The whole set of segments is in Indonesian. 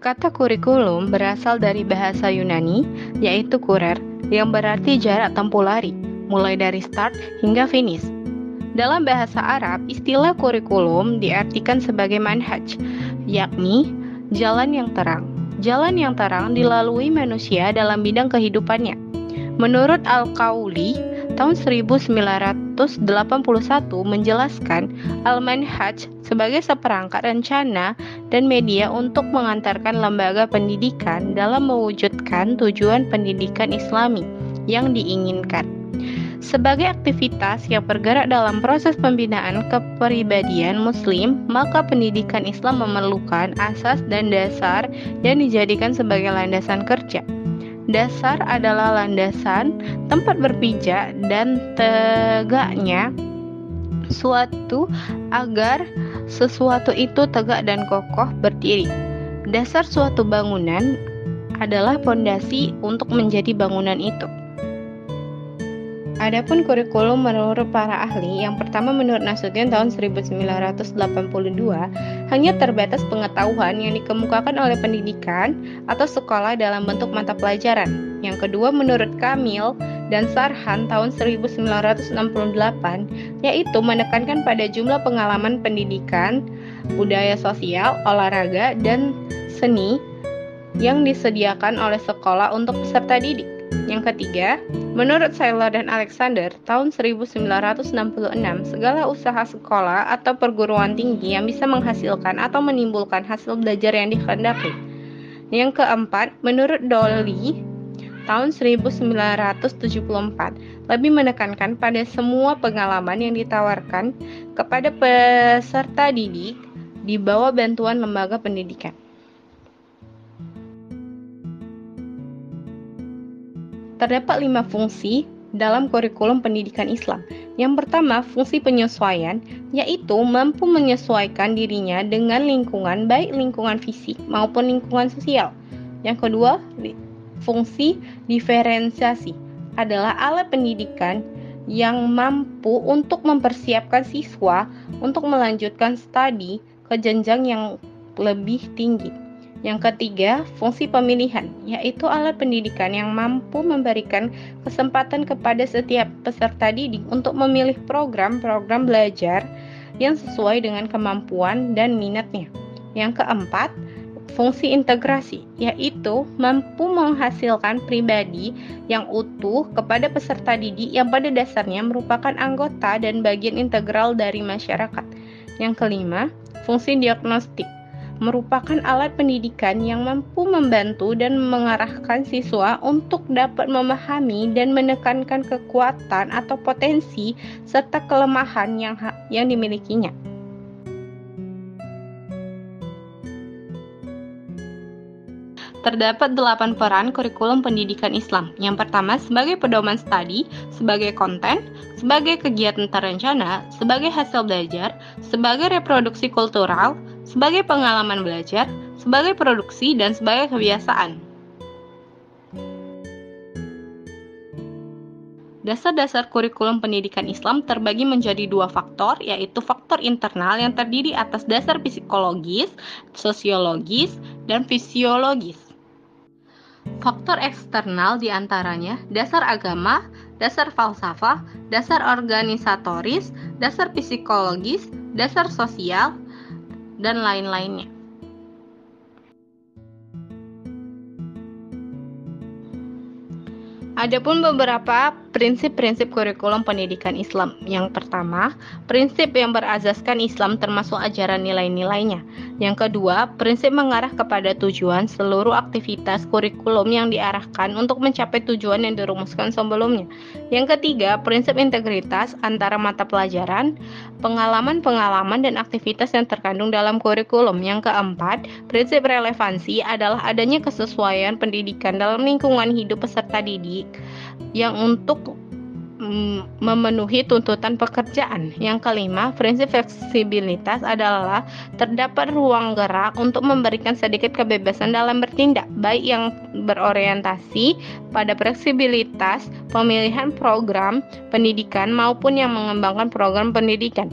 Kata kurikulum berasal dari bahasa Yunani, yaitu kurer, yang berarti jarak tempuh lari, mulai dari start hingga finish. Dalam bahasa Arab, istilah kurikulum diartikan sebagai manhaj, yakni jalan yang terang. Jalan yang terang dilalui manusia dalam bidang kehidupannya. Menurut Al-Qauli, tahun 1981 menjelaskan Al-Manhaj sebagai seperangkat rencana dan media untuk mengantarkan lembaga pendidikan dalam mewujudkan tujuan pendidikan Islami yang diinginkan. Sebagai aktivitas yang bergerak dalam proses pembinaan kepribadian Muslim, maka pendidikan Islam memerlukan asas dan dasar yang dijadikan sebagai landasan kerja. Dasar adalah landasan, tempat berpijak dan tegaknya suatu agar sesuatu itu tegak dan kokoh berdiri. Dasar suatu bangunan adalah pondasi untuk menjadi bangunan itu. Adapun kurikulum menurut para ahli, yang pertama menurut Nasution tahun 1982 hanya terbatas pengetahuan yang dikemukakan oleh pendidikan atau sekolah dalam bentuk mata pelajaran. Yang kedua menurut Kamil dan Sarhan tahun 1968 yaitu menekankan pada jumlah pengalaman pendidikan, budaya sosial, olahraga, dan seni yang disediakan oleh sekolah untuk peserta didik. Yang ketiga, menurut Saylor dan Alexander tahun 1966, segala usaha sekolah atau perguruan tinggi yang bisa menghasilkan atau menimbulkan hasil belajar yang dikehendaki. Yang keempat, menurut Dolly tahun 1974, lebih menekankan pada semua pengalaman yang ditawarkan kepada peserta didik di bawah bantuan lembaga pendidikan. Terdapat 5 fungsi dalam kurikulum pendidikan Islam. Yang pertama, fungsi penyesuaian, yaitu mampu menyesuaikan dirinya dengan lingkungan, baik lingkungan fisik maupun lingkungan sosial. Yang kedua, fungsi diferensiasi adalah alat pendidikan yang mampu untuk mempersiapkan siswa untuk melanjutkan studi ke jenjang yang lebih tinggi. Yang ketiga, fungsi pemilihan, yaitu alat pendidikan yang mampu memberikan kesempatan kepada setiap peserta didik untuk memilih program-program belajar yang sesuai dengan kemampuan dan minatnya. Yang keempat, fungsi integrasi, yaitu mampu menghasilkan pribadi yang utuh kepada peserta didik yang pada dasarnya merupakan anggota dan bagian integral dari masyarakat. Yang kelima, fungsi diagnostik, merupakan alat pendidikan yang mampu membantu dan mengarahkan siswa untuk dapat memahami dan menekankan kekuatan atau potensi serta kelemahan yang dimilikinya. Terdapat 8 peran kurikulum pendidikan Islam. Yang pertama, sebagai pedoman studi, sebagai konten, sebagai kegiatan terencana, sebagai hasil belajar, sebagai reproduksi kultural, sebagai pengalaman belajar, sebagai produksi, dan sebagai kebiasaan. Dasar-dasar kurikulum pendidikan Islam terbagi menjadi 2 faktor, yaitu faktor internal yang terdiri atas dasar psikologis, sosiologis, dan fisiologis. Faktor eksternal diantaranya dasar agama, dasar falsafah, dasar organisatoris, dasar psikologis, dasar sosial, dan lain-lainnya. Adapun beberapa prinsip-prinsip kurikulum pendidikan Islam. Yang pertama, prinsip yang berazaskan Islam termasuk ajaran nilai-nilainya. Yang kedua, prinsip mengarah kepada tujuan seluruh aktivitas kurikulum yang diarahkan untuk mencapai tujuan yang dirumuskan sebelumnya. Yang ketiga, prinsip integritas antara mata pelajaran, pengalaman-pengalaman dan aktivitas yang terkandung dalam kurikulum. Yang keempat, prinsip relevansi adalah adanya kesesuaian pendidikan dalam lingkungan hidup peserta didik yang untuk memenuhi tuntutan pekerjaan. Yang kelima, prinsip fleksibilitas adalah terdapat ruang gerak untuk memberikan sedikit kebebasan dalam bertindak, baik yang berorientasi pada fleksibilitas pemilihan program pendidikan maupun yang mengembangkan program pendidikan.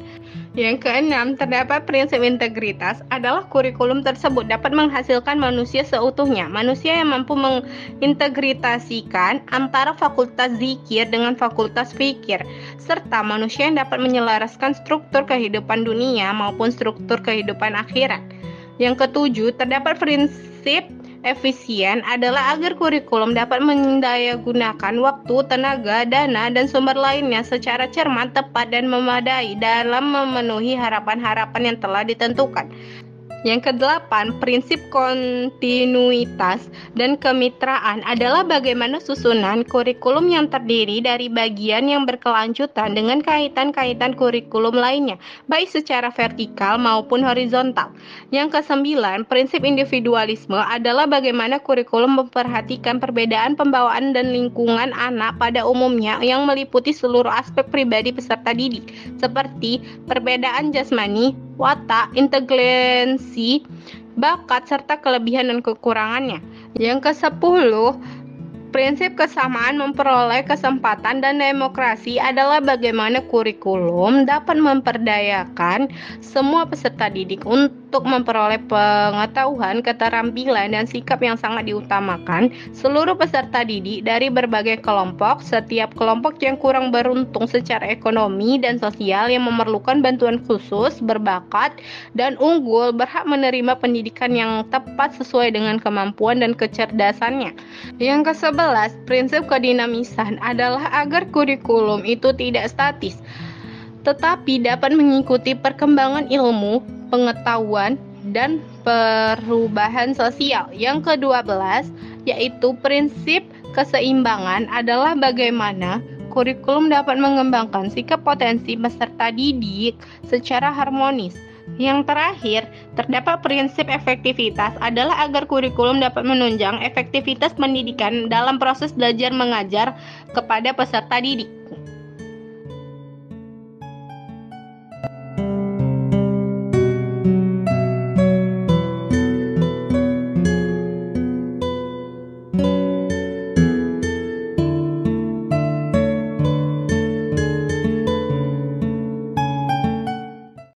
Yang keenam, terdapat prinsip integritas adalah kurikulum tersebut dapat menghasilkan manusia seutuhnya. Manusia yang mampu mengintegritasikan antara fakultas zikir dengan fakultas fikir, serta manusia yang dapat menyelaraskan struktur kehidupan dunia maupun struktur kehidupan akhirat. Yang ketujuh, terdapat prinsip efisien adalah agar kurikulum dapat mendayagunakan waktu, tenaga, dana, dan sumber lainnya secara cermat, tepat, dan memadai dalam memenuhi harapan-harapan yang telah ditentukan. Yang kedelapan, prinsip kontinuitas dan kemitraan adalah bagaimana susunan kurikulum yang terdiri dari bagian yang berkelanjutan dengan kaitan-kaitan kurikulum lainnya, baik secara vertikal maupun horizontal. Yang kesembilan, prinsip individualisme adalah bagaimana kurikulum memperhatikan perbedaan pembawaan dan lingkungan anak pada umumnya yang meliputi seluruh aspek pribadi peserta didik, seperti perbedaan jasmani, watak, inteligensi, bakat, serta kelebihan dan kekurangannya. Yang ke-10, prinsip kesamaan memperoleh kesempatan dan demokrasi adalah bagaimana kurikulum dapat memperdayakan semua peserta didik untuk memperoleh pengetahuan, keterampilan, dan sikap yang sangat diutamakan seluruh peserta didik dari berbagai kelompok. Setiap kelompok yang kurang beruntung secara ekonomi dan sosial yang memerlukan bantuan khusus, berbakat, dan unggul berhak menerima pendidikan yang tepat sesuai dengan kemampuan dan kecerdasannya. Yang ke-11, prinsip kedinamisan adalah agar kurikulum itu tidak statis, tetapi dapat mengikuti perkembangan ilmu, pengetahuan, dan perubahan sosial. Yang ke-12, yaitu prinsip keseimbangan adalah bagaimana kurikulum dapat mengembangkan sikap potensi peserta didik secara harmonis. Yang terakhir, terdapat prinsip efektivitas adalah agar kurikulum dapat menunjang efektivitas pendidikan dalam proses belajar mengajar kepada peserta didik.